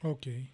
Okay.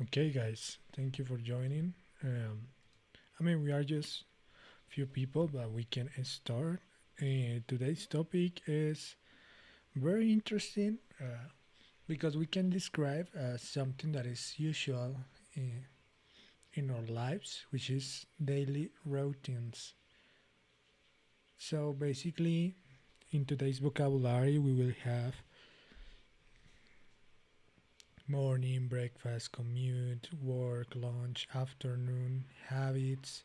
Okay, guys. Thank you for joining. We are just few people, but we can start. Today's topic is very interesting because we can describe something that is usual in, in our lives, which is daily routines. So basically, in today's vocabulary, we will have morning, breakfast, commute, work, lunch, afternoon, habits,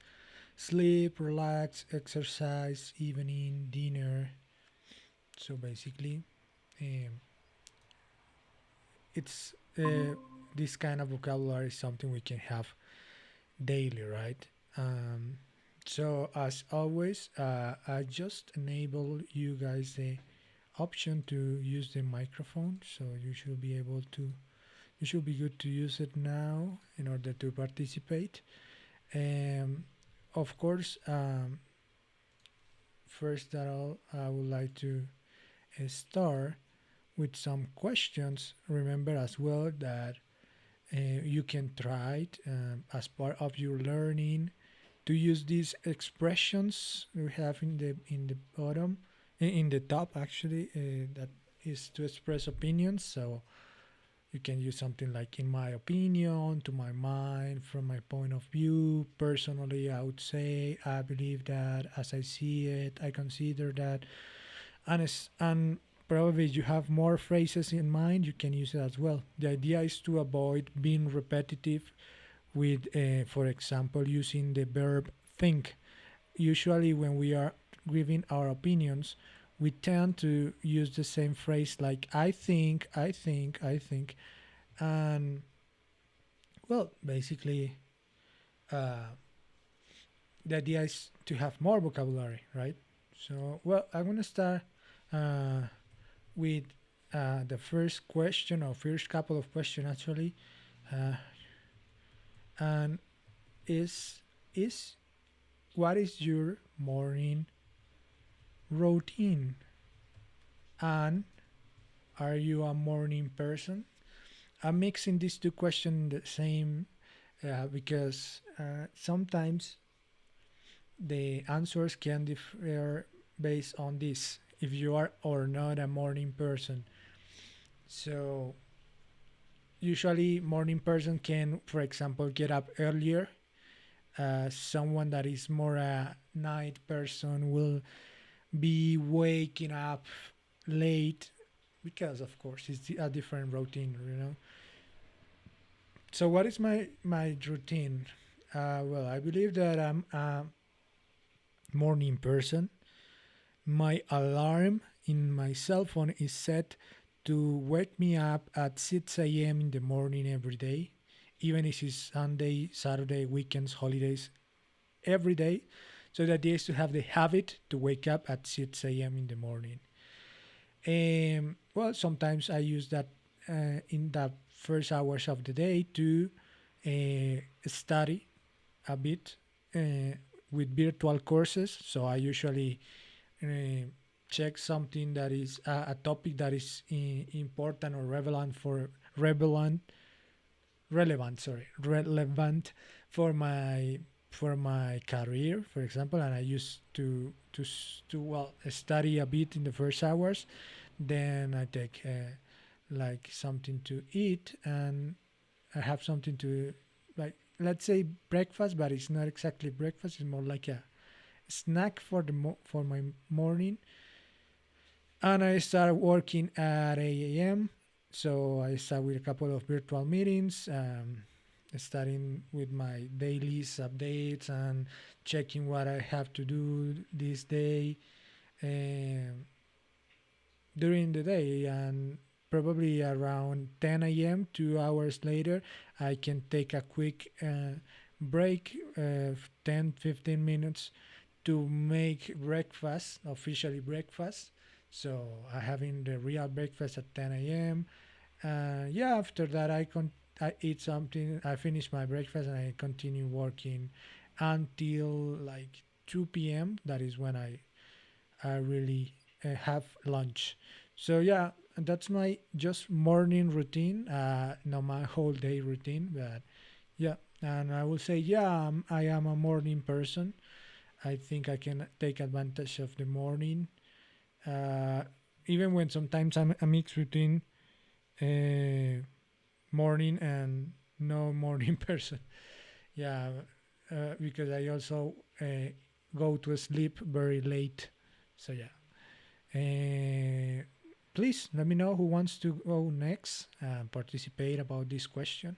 sleep, relax, exercise, evening, dinner. So basically, um, it's this kind of vocabulary is something we can have daily, right? Um, so as always, I just enable you guys the option to use the microphone, so you should be able to. You should be good to use it now in order to participate. Um, of course, first that all, I would like to start with some questions. Remember as well that you can try it as part of your learning to use these expressions we have in the bottom, in the top actually, that is to express opinions. So you can use something like, in my opinion, to my mind, from my point of view. Personally, I would say, I believe that, as I see it, I consider that. And probably you have more phrases in mind, you can use it as well. The idea is to avoid being repetitive with, for example, using the verb think. Usually, when we are giving our opinions, we tend to use the same phrase like I think, I think, I think. And well, basically, uh, the idea is to have more vocabulary, right? So, well, I'm going to start uh, with the first question, or first couple of questions actually. Uh, and is what is your morning routine? And are you a morning person? I'm mixing these two questions the same because sometimes the answers can differ based on this, if you are or not a morning person. So usually morning person can, for example, get up earlier. Someone that is more a night person will be waking up late because of course it's a different routine. So what is my routine? Well, I believe that I'm a morning person. My alarm in my cell phone is set to wake me up at 6 a.m. in the morning every day. even if it's Sunday, Saturday, weekends, holidays, every day. So the idea is to have the habit to wake up at 6 a.m. in the morning. Well, sometimes I use that in the first hours of the day to study a bit uh, with virtual courses. So I usually uh, check something that is a topic that is important or relevant relevant for my career, for example. And I used to well study a bit in the first hours, then I take like something to eat, and I have something to, like, let's say breakfast, but it's not exactly breakfast, it's more like a snack for for my morning. And I start working at 8 a.m. So I start with a couple of virtual meetings, starting with my dailies updates and checking what I have to do this day um, during the day. And probably around 10 a.m., 2 hours later, I can take a quick break, 10, 15 minutes to make breakfast, officially breakfast. So I having the real breakfast at 10 a.m. Yeah, after that I eat something. I finish my breakfast and I continue working until like 2 p.m. That is when I really have lunch. So yeah, that's my just morning routine. Not my whole day routine, but yeah. And I will say, yeah, I am a morning person. I think I can take advantage of the morning, uh, even when sometimes I'm a mix between uh, morning and no morning person. Yeah, because I also go to sleep very late. So yeah. Please let me know who wants to go next and participate about this question.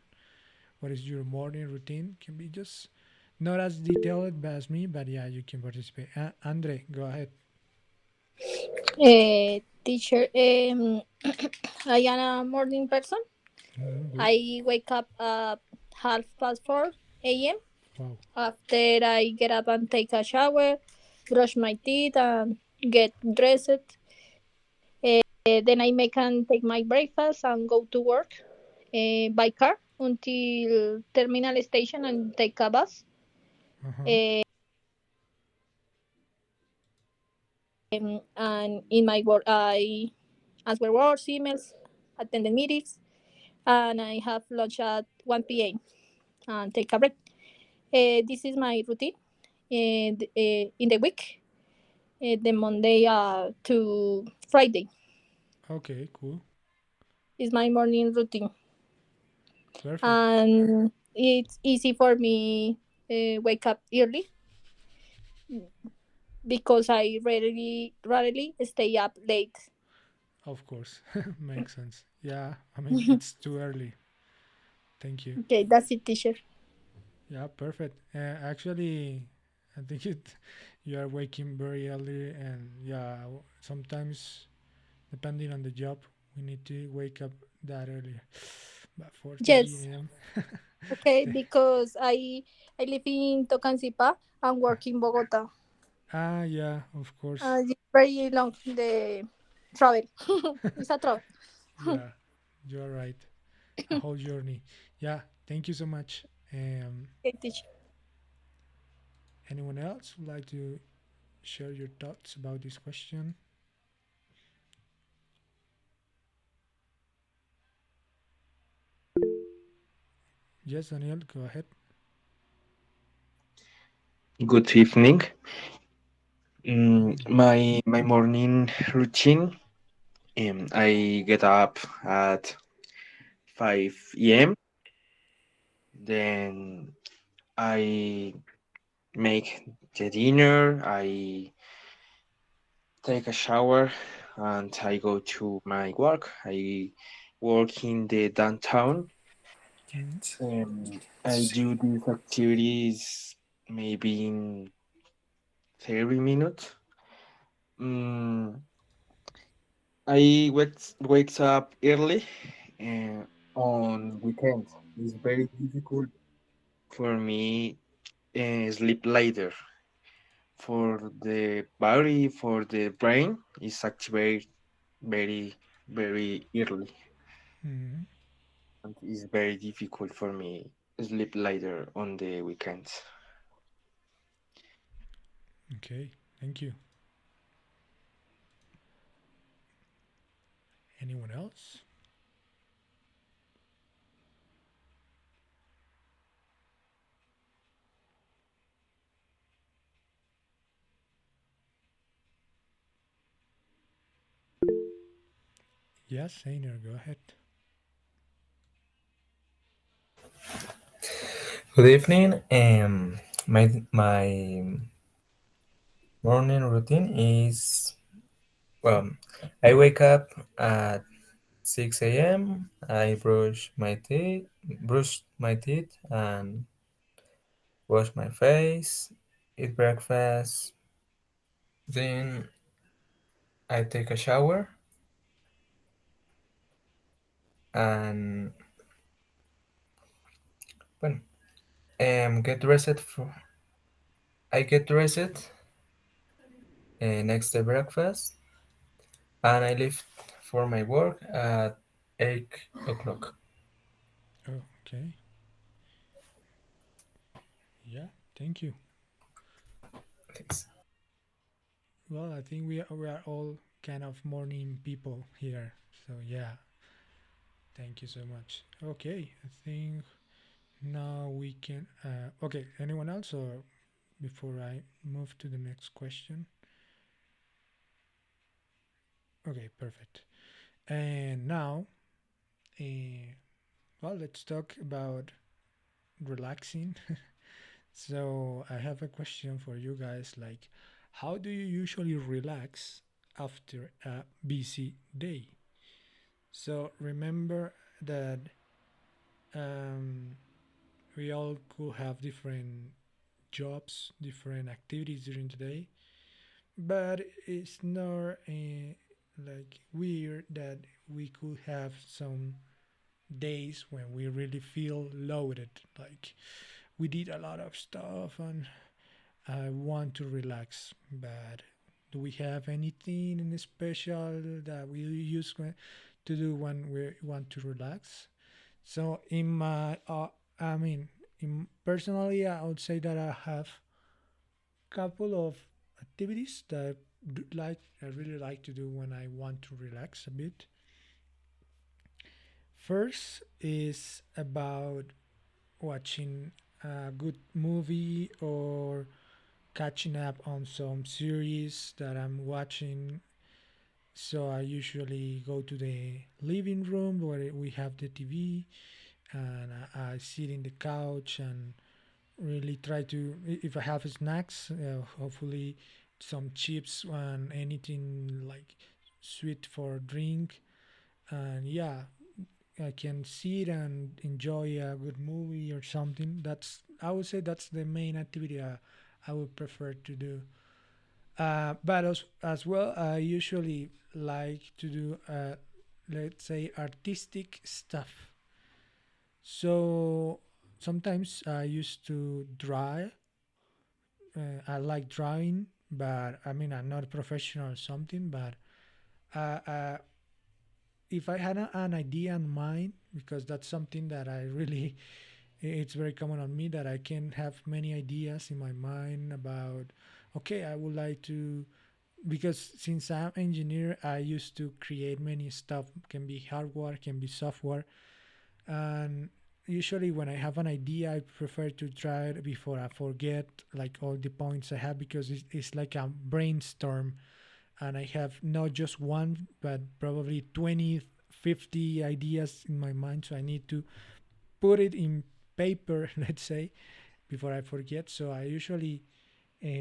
What is your morning routine? Can be just not as detailed as me, but yeah, you can participate. Andre, go ahead. Teacher, I am a morning person. Good. I wake up at 4:30 a.m. Wow. After I get up and take a shower, brush my teeth, and get dressed. Then I make and take my breakfast and go to work by car until terminal station and take a bus. Uh huh. Um, and in my work, I answer words, emails, attend the meetings, and I have lunch at 1 p.m. and take a break. This is my routine in the week, the Monday to Friday Okay. Cool. is my morning routine, Perfect. and it's easy for me wake up early because I rarely stay up late. Of course. Makes sense. Yeah. I mean, it's too early. Thank you. Okay, that's it, teacher. Yeah. Perfect. Actually, I think it. You are waking very early, and yeah, sometimes depending on the job, we need to wake up that early. But 4:30 Yes, a.m. okay, because I live in Tocancipá and work in Bogota. Yeah, of course. It's very long the travel. It's a travel. Yeah, you're right. A whole journey. Yeah, thank you so much. Okay, teacher. Anyone else would like to share your thoughts about this question? Yes, Daniel, go ahead. Good evening. Mhm. My morning routine. I get up at 5 a.m. Then I make the dinner. I take a shower, and I go to my work. I work in the downtown. I do these activities maybe in 30 minutes. Mm, I wakes up early, and on weekends. It's very difficult for me sleep later. For the body, for the brain, it's activate very, very early. Hmm. And it's very difficult for me sleep later on the weekends. Okay, thank you. Anyone else? Yes, Einer, go ahead. Good evening. My morning routine is well. I wake up at 6 a.m. I brush my teeth, and wash my face. Eat breakfast. Then I take a shower and well, get dressed for. I get dressed next to breakfast, and I leave for my work at 8 o'clock. Oh, okay. Yeah, thank you. Thanks. Well, I think we are all kind of morning people here. So yeah, thank you so much. Okay, I think now we can. Okay, anyone else, or before I move to the next question? Okay, perfect. And now, uh, well, let's talk about relaxing. So I have a question for you guys. Like, how do you usually relax after a busy day? So remember that um, we all could have different jobs, different activities during the day, but it's not like weird that we could have some days when we really feel loaded, like we did a lot of stuff and I want to relax. But do we have anything in special that we use to do when we want to relax? So in my, I mean, personally, I would say that I have a couple of activities that I really like to do when I want to relax a bit. First is about watching a good movie or catching up on some series that I'm watching. So I usually go to the living room where we have the TV, and I sit in the couch and really try to. If I have snacks, hopefully some chips and anything like sweet for drink. And yeah, I can sit and enjoy a good movie or something. That's I would say that's the main activity I would prefer to do. But as well, I usually like to do, let's say, artistic stuff. So sometimes I used to draw. I like drawing, but I mean, I'm not a professional or something. But uh, uh, if I had an idea in mind, because that's something that I really, it's very common on me that I can have many ideas in my mind about, okay, I would like to because since I'm engineer, I used to create many stuff. Can be hardware, can be software, and usually when I have an idea, I prefer to try it before I forget like all the points I have because it's like a brainstorm, and I have not just one but probably 20, 50 ideas in my mind. So I need to put it in paper, let's say, before I forget. So I usually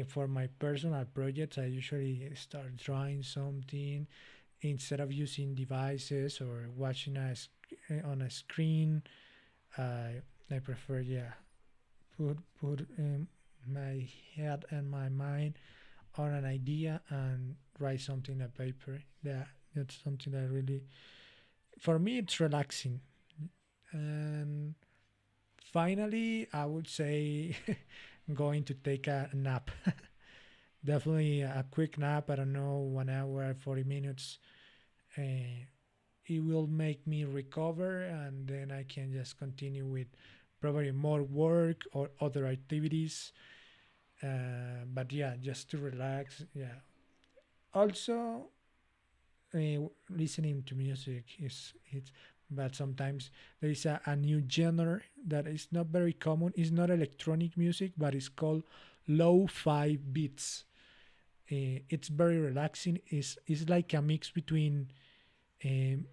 for my personal projects, I usually start drawing something instead of using devices or watching on a screen. I prefer, yeah, put my head and my mind on an idea and write something on paper. That's something that really, for me, it's relaxing. And finally, I would say going to take a nap. Definitely a quick nap. I don't know, 1 hour, 40 minutes. Uh, it will make me recover, and then I can just continue with probably more work or other activities. But yeah, just to relax. Yeah. Also, listening to music is it's, but sometimes there is a new genre that is not very common. It's not electronic music, but it's called lo-fi beats. It's very relaxing. It's like a mix between um,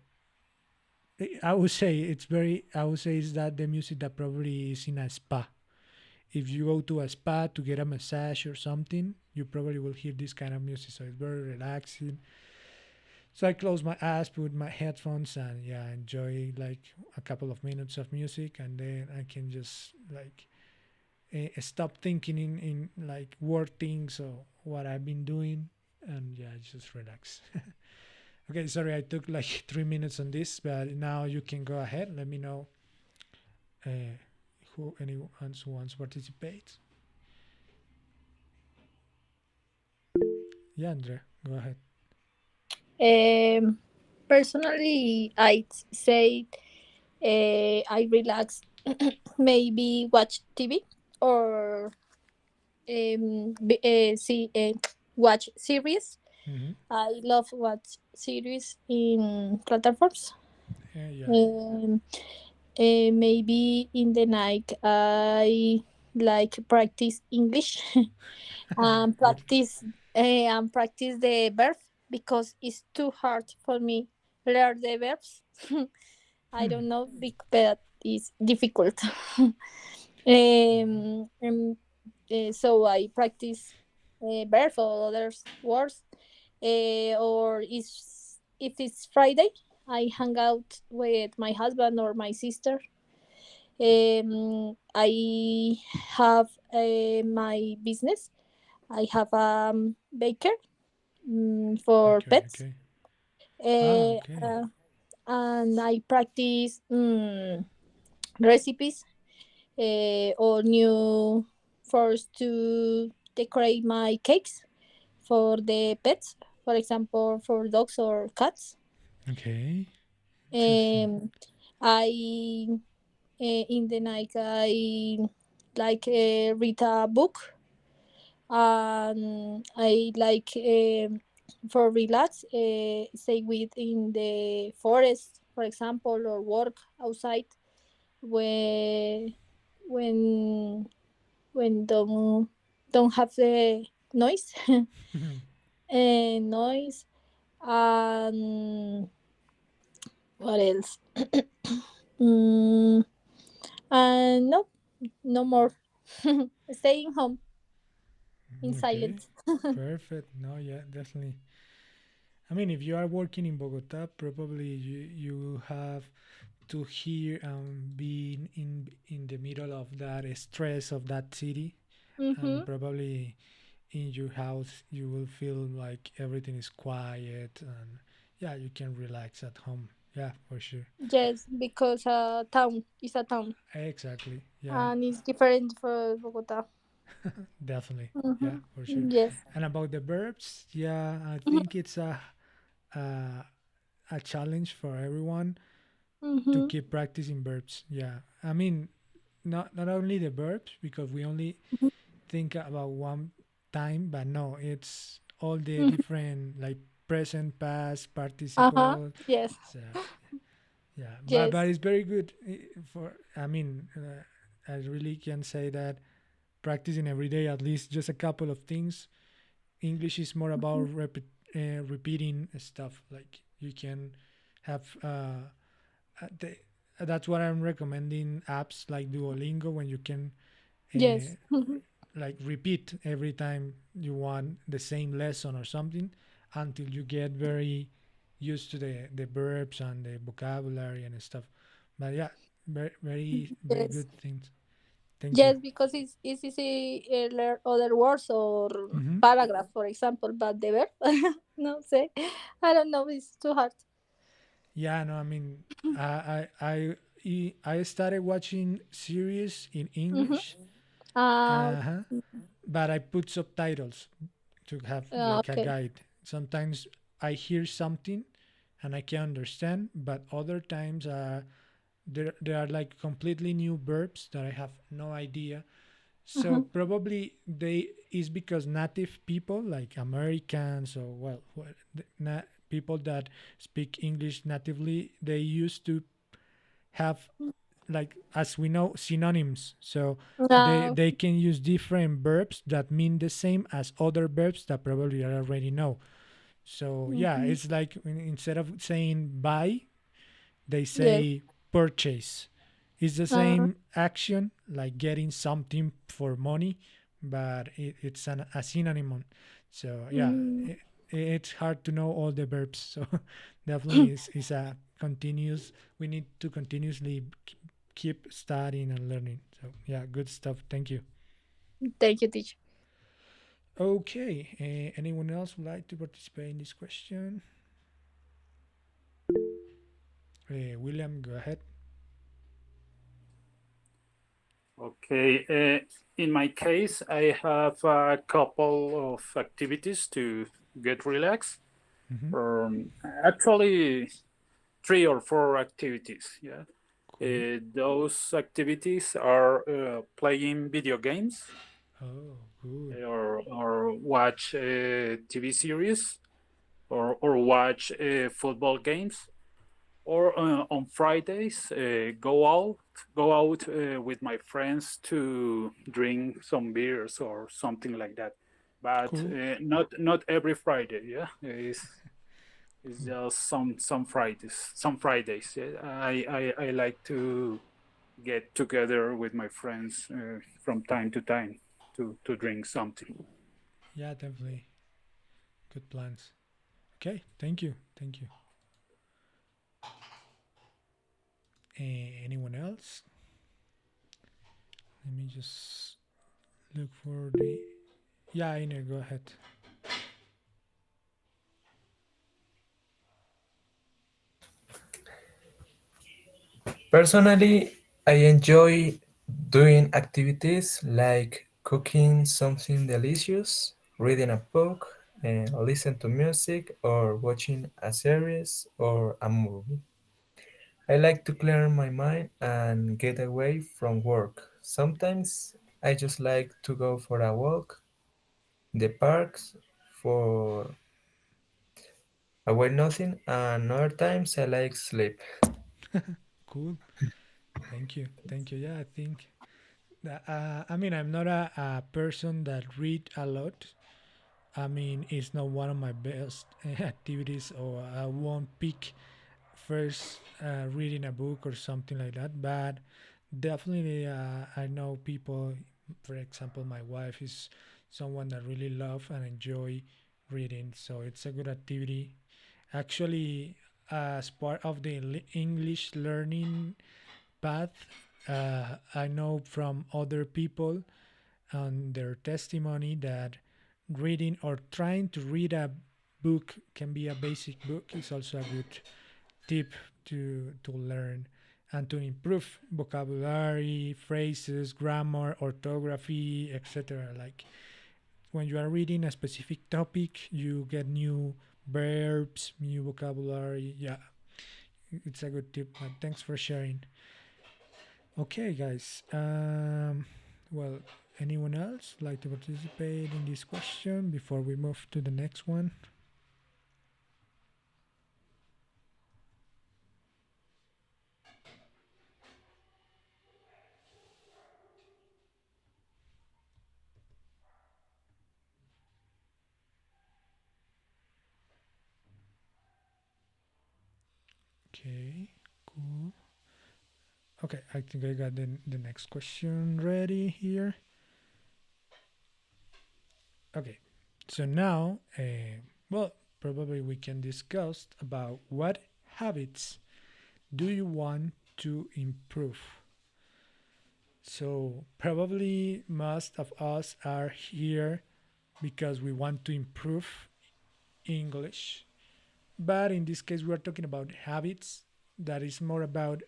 I would say it's very. I would say is that the music that probably is in a spa. If you go to a spa to get a massage or something, you probably will hear this kind of music. So it's very relaxing. So I close my eyes, put my headphones, and yeah, enjoy like a couple of minutes of music, and then I can just like stop thinking in like work things or what I've been doing, and yeah, just relax. Okay, sorry, I took like 3 minutes on this, but now you can go ahead. Let me know uh, who anyone who wants to participate. Yeah, Andre, go ahead. Um, Personally, I'd say I relax, maybe watch TV or see watch series. Mm-hmm. I love watch series in platforms. Yeah. Um, Maybe in the night I like practice English Good. and practice the verb because it's too hard for me learn the verbs. I Hmm. don't know, but it's difficult. So I practice verb or other words, or is if it's Friday, I hang out with my husband or my sister. I have my business. I have a baker for Okay. pets, Okay. Ah. uh, Okay. uh, and I practice recipes or new forms to decorate my cakes for the pets, for example, for dogs or cats. Okay. Interesting. Um, I in the night I like read a book, and I like for relax stay with in the forest, for example, or work outside where when don't have the noise and noise. And what else? mm, and no, no more. Staying home in Okay. silence. Perfect. No, yeah, definitely. I mean, if you are working in Bogota, probably you have to hear and be in the middle of that stress of that city, Mm-hmm. and probably in your house you will feel like everything is quiet, and yeah, you can relax at home. Yeah, for sure. Yes, because town is a town Exactly. Yeah, and it's different for Bogota. definitely. Yeah, Mm-hmm. for sure. Yes. And about the verbs, yeah, I think it's a, a challenge for everyone to Mm-hmm. keep practicing verbs. Yeah, I mean, not only the verbs, because we only think about one time, but no, it's all the Mm-hmm. different like present, past, Uh-huh. participle. Yes. So yeah, but Yes. it's very good for. I mean, I really can say that practicing every day at least just a couple of things. English is more about repeating stuff. Like you can have the, that's what I'm recommending apps like Duolingo when you can uh, Yes. Mhm. like repeat every time you want the same lesson or something until you get very used to the verbs and the vocabulary and stuff. But yeah, very Yes. good things. Thank you. Yes, because it's easy learn other words or Hmm. paragraph, for example, but the verb, no say, I don't know, it's too hard. Yeah, no, I mean, I I started watching series in Mm-hmm. English, Uh, uh-huh, but I put subtitles to have like a okay. guide. Sometimes I hear something and I can understand, but other times there are like completely new verbs that I have no idea. So Mm-hmm. probably they is because native people like Americans or well, people that speak English natively, they used to have like as we know synonyms. So they can use different verbs that mean the same as other verbs that probably I already know. So yeah, Mm-hmm. it's like instead of saying buy, they Yes. say purchase. It's the Uh, same action like getting something for money, but it's a synonym. So yeah, mm, it's hard to know all the verbs. So definitely is a continuous. We need to continuously keep studying and learning. So yeah, good stuff. Thank you. thank you, teacher. Okay, anyone else would like to participate in this question? William, go ahead. Okay. In my case, I have a couple of activities to get relaxed. Hmm. Actually, three or four activities. Yeah. Cool. Those activities are playing video games Oh, good. or watch TV series or watch football games or on Fridays go out with my friends to drink some beers or something like that. But Cool. not every Friday. Yeah, it's Cool. just some Fridays. Some Fridays. Yeah? I like to get together with my friends from time to time to drink something. Yeah, definitely. Good plans. Okay, thank you. Thank you. Anyone else? Let me just look for the. Yeah, Ina, go ahead. Personally, I enjoy doing activities like cooking something delicious, reading a book, and listen to music, or watching a series or a movie. I like to clear my mind and get away from work. Sometimes I just like to go for a walk in the parks for avoid nothing, and other times I like sleep. Cool. Thank you. Thank you. Yeah, I think that, I mean, I'm not a person that read a lot. I mean, it's not one of my best activities, or I won't pick first reading a book or something like that. But definitely, I know people. For example, my wife is someone that really love and enjoy reading, so it's a good activity. Actually, as part of the English learning path, I know from other people and their testimony that reading or trying to read a book can be a basic book is also a good tip to learn and to improve vocabulary, phrases, grammar, orthography, etc. Like when you are reading a specific topic, you get new verbs, new vocabulary. Yeah, it's a good tip. Thanks for sharing. Okay, guys. Well, anyone else like to participate in this question before we move to the next one? Okay, cool. Okay, I think I got the next question ready here. Okay, so now, well, probably we can discuss about what habits do you want to improve. So probably most of us are here because we want to improve English. But in this case, we are talking about habits that is more about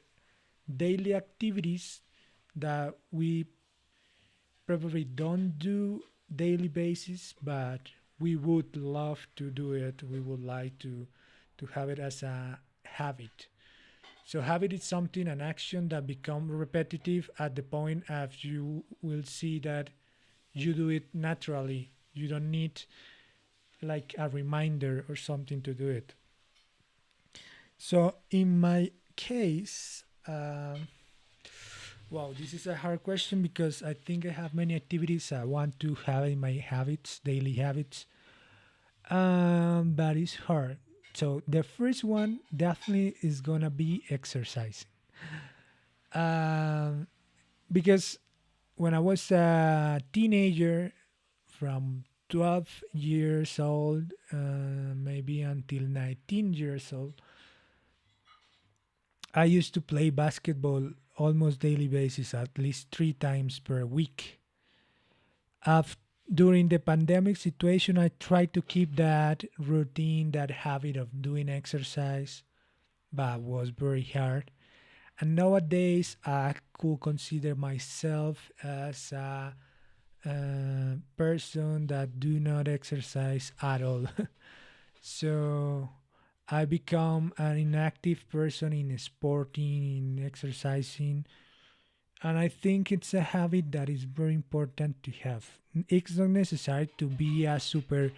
daily activities that we probably don't do daily basis, but we would love to do it. We would like to have it as a habit. So habit is something, an action that become repetitive at the point as you will see that you do it naturally. You don't need like a reminder or something to do it. So in my case, wow, this is a hard question because I think I have many activities I want to have in my habits, daily habits. But it's hard. So the first one definitely is gonna be exercising. Um, because when I was a teenager, from 12 years old, maybe until 19 years old, I used to play basketball almost daily basis, at least 3 times per week. Af- During the pandemic situation, I tried to keep that routine, that habit of doing exercise, but was very hard. And nowadays, I could consider myself as a person that do not exercise at all. So I become an inactive person in sporting, in exercising, and I think it's a habit that is very important to have. It's not necessary to be a super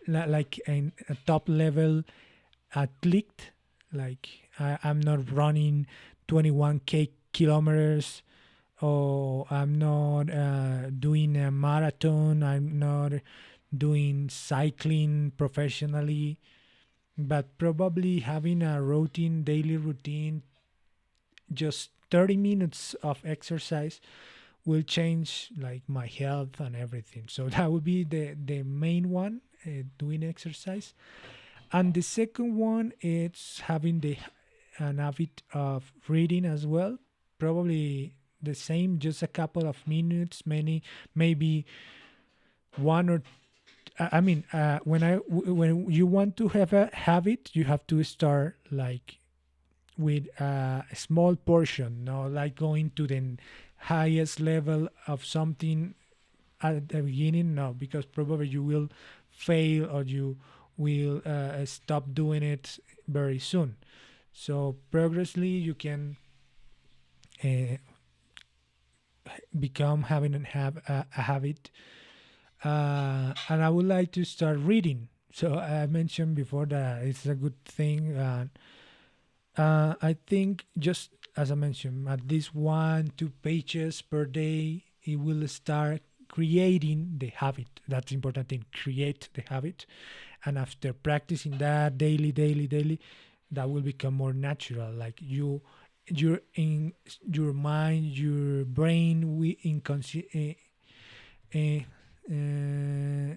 like a top level athlete. Like I'm not running 21K kilometers, or I'm not doing a marathon. I'm not doing cycling professionally, but probably having a routine, daily routine, just 30 minutes of exercise will change like my health and everything. So that would be the main one, doing exercise. And the second one is having the an habit of reading as well. Probably the same, just a couple of minutes, many maybe one or I mean, when you want to have a habit, you have to start like with a small portion, no, like going to the highest level of something at the beginning, no, because probably you will fail or you will stop doing it very soon. So progressively, you can uh, become having and have a habit. And I would like to start reading. So I mentioned before that it's a good thing. I think just as I mentioned, at least 1, 2 pages per day, it will start creating the habit. That's the important thing. Create the habit, and after practicing that daily, daily, daily, that will become more natural. Like your in your mind, your brain, we uh, uh,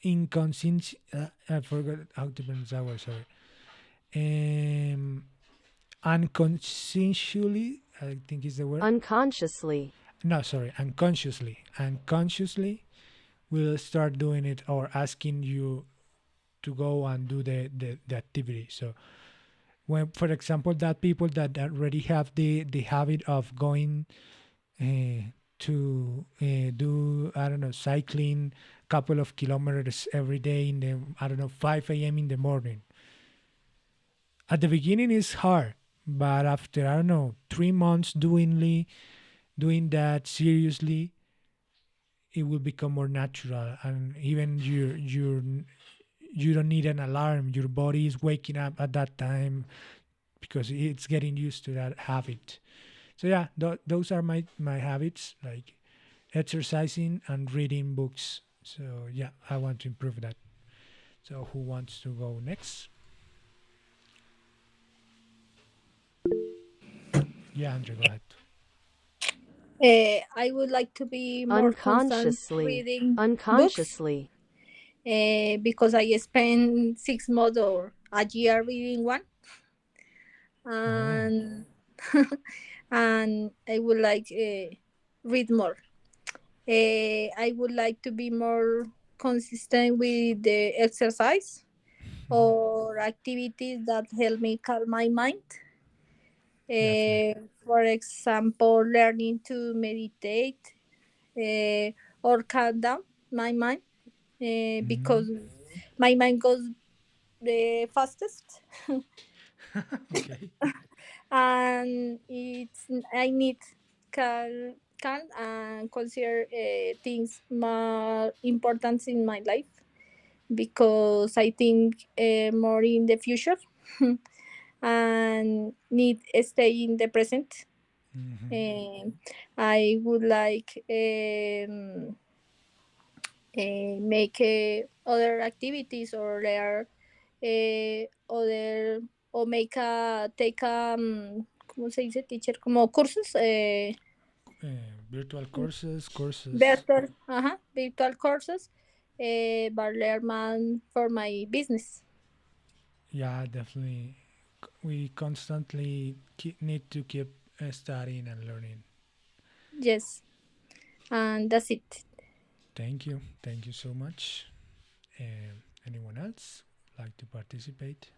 inconscient. I forgot how to pronounce that word. Sorry. Um, unconsciously, I think is the word. unconsciously, No, sorry, unconsciously will start doing it or asking you to go and do the activity. So when, for example, that people that already have the habit of going to do, I don't know, cycling couple of kilometers every day in the, I don't know, 5 a.m. in the morning. At the beginning it's hard, but after, I don't know, 3 months doing that seriously, it will become more natural, and even you don't need an alarm. Your body is waking up at that time because it's getting used to that habit. So yeah, those are my habits, like exercising and reading books. So yeah, I want to improve that. So who wants to go next? Yeah, Andre, go ahead. I would like to be more constant unconsciously, reading books unconsciously, because I spent 6 months or a year reading one, Oh, and and I would like read more. I would like to be more consistent with the exercise or activities that help me calm my mind. definitely. For example, learning to meditate or calm down my mind Hmm. because my mind goes the fastest Okay. and it's I need calm and consider things more important in my life because I think more in the future and need stay in the present. Hmm. Um, I would like make other activities or learn other o make a take ¿cómo se dice teacher? Como cursos Virtual courses. virtual courses but learn man for my business. Yeah, definitely. We constantly need to keep studying and learning. Yes, and that's it. Thank you. Thank you so much. Anyone else like to participate?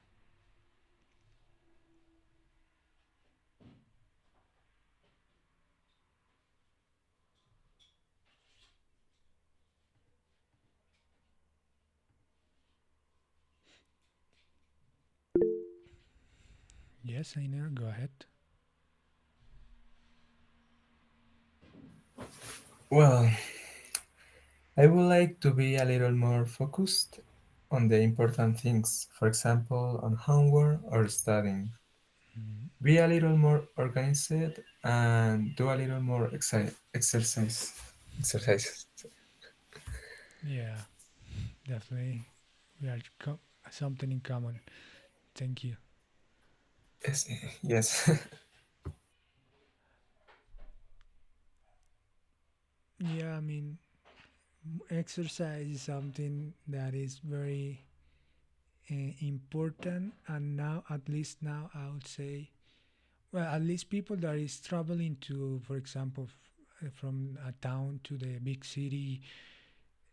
Yes, I know. Go ahead. Well, I would like to be a little more focused on the important things, for example, on homework or studying. Mhm. Be a little more organized and do a little more exercise. Yeah, definitely. We are something in common. Thank you. Yes, yes. Yeah, I mean, exercise is something that is very important, and now, at least now, I would say, well, at least people that is traveling to, for example, from a town to the big city,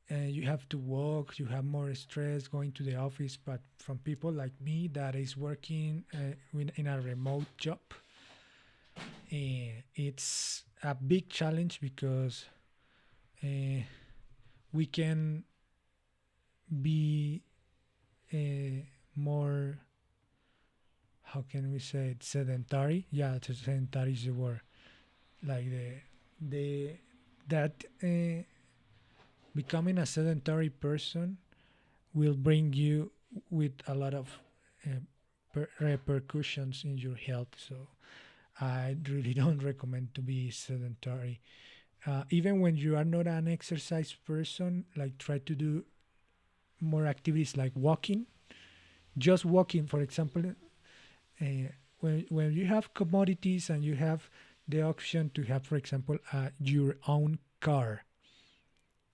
you have to walk, you have more stress going to the office. But from people like me that is working in a remote job, it's a big challenge because uh, we can be more, how can we say it, sedentary. Yeah, sedentary is the word. Like the that becoming a sedentary person will bring you with a lot of uh, repercussions in your health. So I really don't recommend to be sedentary. Even when you are not an exercise person, like try to do more activities like walking. Just walking, for example, when you have commodities and you have the option to have, for example, your own car,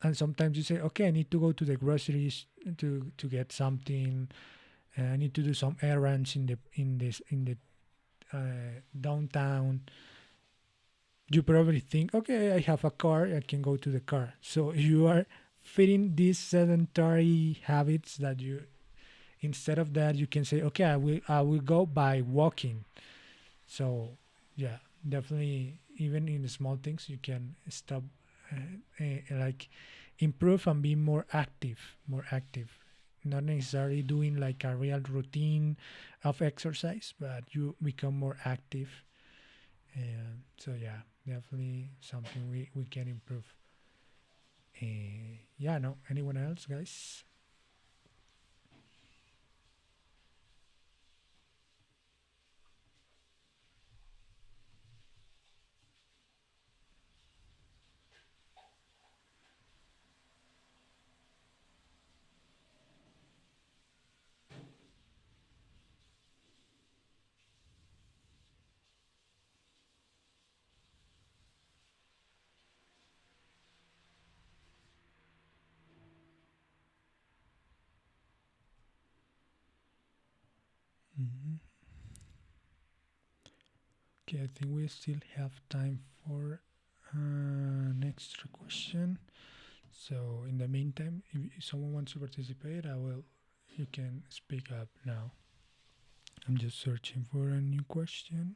and sometimes you say, okay, I need to go to the groceries to get something. I need to do some errands in the downtown. You probably think, okay, I have a car, I can go to the car. So you are fitting these sedentary habits that you, instead of that, you can say, okay, I will go by walking. So yeah, definitely, even in the small things, you can stop, like improve and be more active, more active. Not necessarily doing like a real routine of exercise, but you become more active. And so yeah, definitely something we can improve. Yeah, no, anyone else, guys? Hmm. Okay, I think we still have time for an extra question. So in the meantime, if someone wants to participate, I will. You can speak up now. I'm just searching for a new question.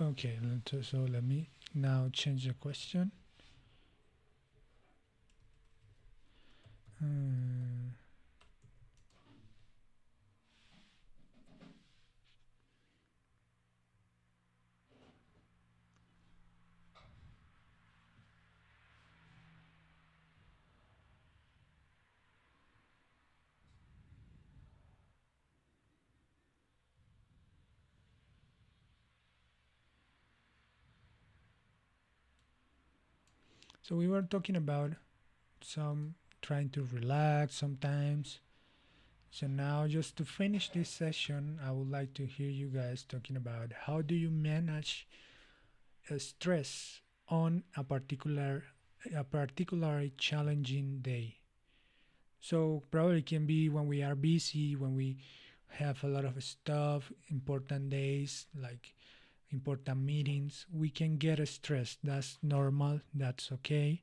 Okay, so let me now change the question. Hmm. So we were talking about some trying to relax sometimes. So now, just to finish this session, I would like to hear you guys talking about how do you manage stress on a particularly challenging day. So probably can be when we are busy, when we have a lot of stuff, important days, like important meetings, we can get stressed. That's normal. That's okay.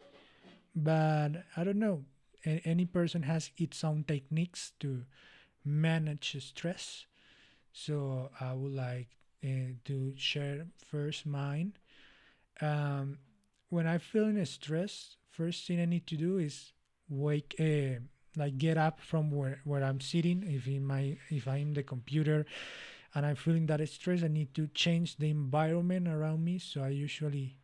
But I don't know. Any person has its own techniques to manage stress. So I would like to share first mine. Um, when I feel in stress, first thing I need to do is wake, like get up from where I'm sitting. If I'm the computer and I'm feeling that stress, I need to change the environment around me. So I usually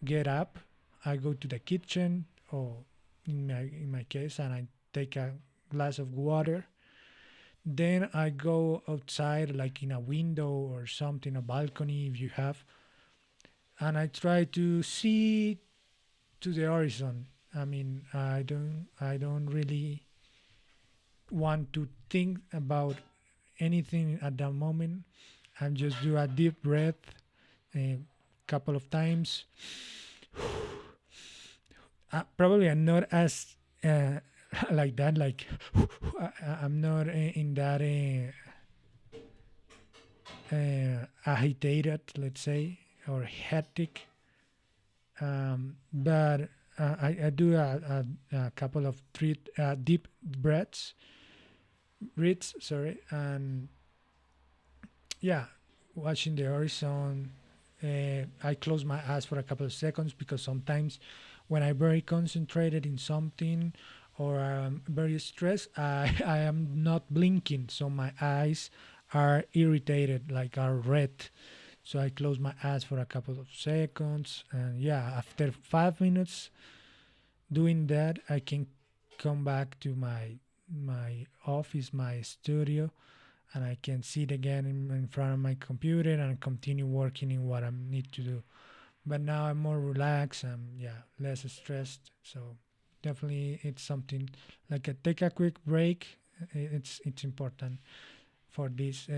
get up, I go to the kitchen, or in my case, and I take a glass of water. Then I go outside, like in a window or something, a balcony if you have, and I try to see to the horizon. I mean, I don't really want to think about anything at that moment. I just do a deep breath a couple of times. Probably I'm not as like that. Like I'm not in that agitated, let's say, or hectic. But I do a couple of deep breaths, sorry, and yeah, watching the horizon. I close my eyes for a couple of seconds because sometimes when I'm very concentrated in something or I'm very stressed, I am not blinking, so my eyes are irritated, like are red. So I close my eyes for a couple of seconds, and yeah, after 5 minutes doing that, I can come back to my office, my studio, and I can sit again in front of my computer and continue working in what I need to do. But now I'm more relaxed and yeah, less stressed. So definitely it's something like take a quick break. It's important for these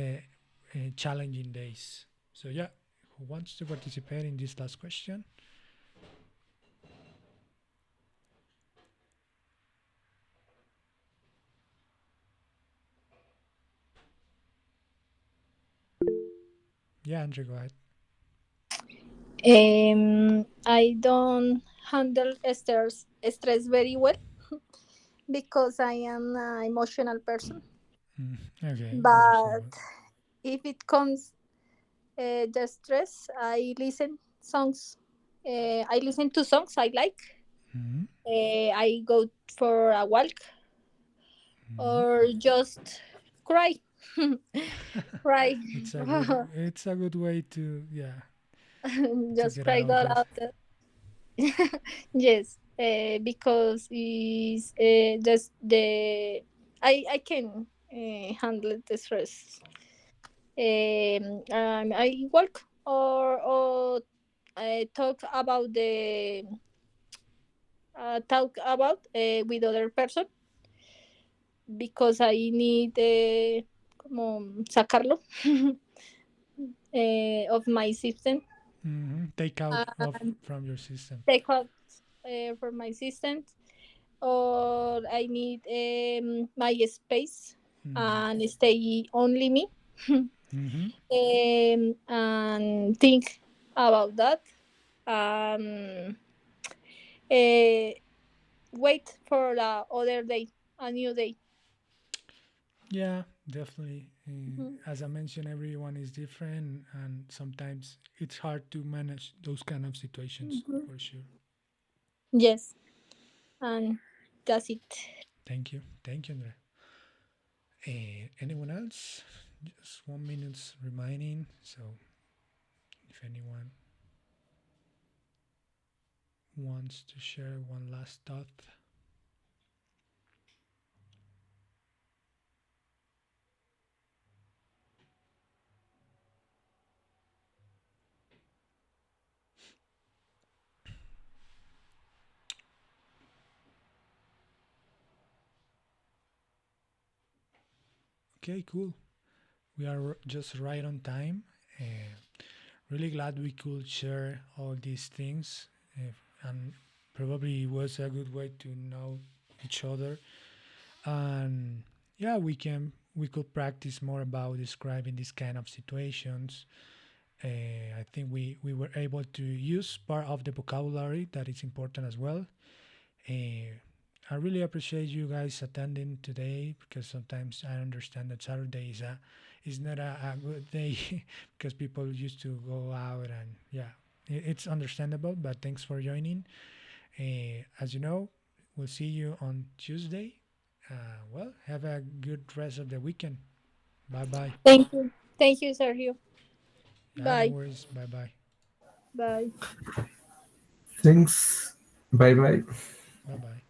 challenging days. So yeah, who wants to participate in this last question? Yeah, Andre, go ahead. I don't handle stress very well because I am an emotional person. Okay, But understandable. if it comes the stress, I listen songs. I listen to songs I like. Mm-hmm. I go for a walk Mm-hmm. or just cry. Cry. It's a good way to, yeah, to Just get cry out of God that. out. Yes, because is just the I can handle the stress. I walk or I talk about with other person because I need como sacarlo of my system Mm-hmm. Take out of and from your system. take out from my system, or I need my space and stay only me Mm-hmm. and think about that and uh, wait for the other day, a new day. Yeah, definitely. Mhm. As I mentioned, everyone is different, and sometimes it's hard to manage those kind of situations Mhm. for sure. Yes, and that's it. Thank you, Andre. Anyone else? Just 1 minute remaining. So, if anyone wants to share one last thought, okay, cool. We are just right on time. Uh, really glad we could share all these things, and probably it was a good way to know each other. And yeah, we could practice more about describing these kind of situations. I think we were able to use part of the vocabulary that is important as well. Uh, I really appreciate you guys attending today because sometimes I understand that Saturday is not a good day because people used to go out and yeah, it's understandable. But thanks for joining. As you know, we'll see you on Tuesday. Well, have a good rest of the weekend. Bye bye. Thank you. Thank you, Sergio. Yeah, no Bye. worries. Bye bye. Bye. Thanks. Bye bye. Bye bye.